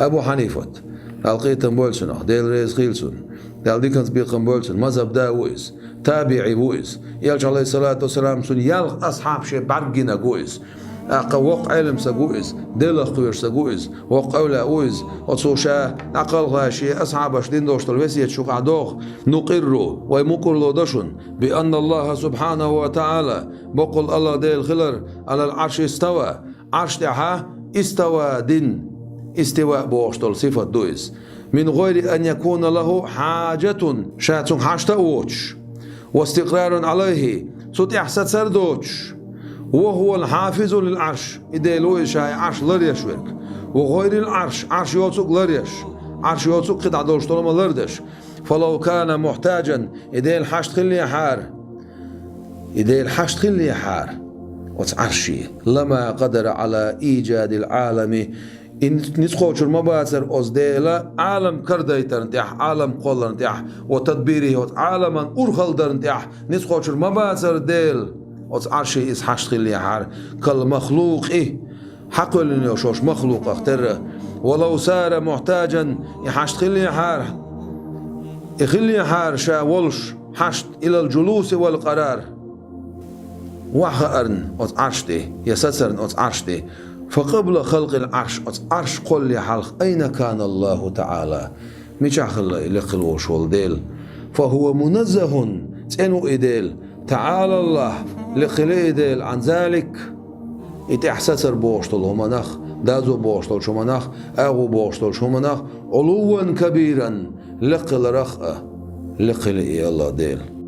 أبو حنيفة القيتن بولسون ديل ريز خيلسون ديل ديكنز بيقن بولسون مذهب داويس تابعي بويس يلج عليه الصلاة والسلام سن يلغ أصحاب شي برجنا جويس وق علم سجويس دل خوير سجويس وق أولى ويز وتصوشا أقل غاشي أصحاب شدين دوش تلبسية شو قعدوخ نقره ويمكر له دشن بأن الله سبحانه وتعالى بقول الله ديل خلر على العرش استوى عرش تاعها استوى دين استواء بوشتل صفة دويس من غير أن يكون له حاجة شاتون حاجة أوتش واستقرار عليه صوت إحساد سردوتش وهو الحافظ للعرش إديلوي شاي عرش لريش ورك وغير العرش عرش يوتسوك لريش عرش يوتسوك قطع دوش طالما لردش فلو كان محتاجا إديل حشت خلي حار إديل حشت خلي حار وتعرشي لما قدر على إيجاد العالم إن نسخوش المباشر أصديلا عالم كرديتر نتاح عالم قولر نتاح وتدبيره عالما أرخل در نتاح نسخوش المباشر ديل وتعرشي إس حشت خلي حار كالمخلوق حق لن يشوش مخلوق اختر ولو صار محتاجا يحشت خلي حار يخلي حار شا ولش حشت إلى الجلوس والقرار وحقرن وتعرشتي يسسرن وتعرشتي فقبل خلق العرش عرش قل لي حلق أين كان الله تعالى مش خلق لخلوش والديل فهو منزه تنو إديل تعالى الله لخلق إديل عن ذلك إتحسسر بوشتل همناخ دازو بوشتل شمناخ أغو بوشتل شمناخ علوا كبيرا لقل رخأ لقل إيه الله ديل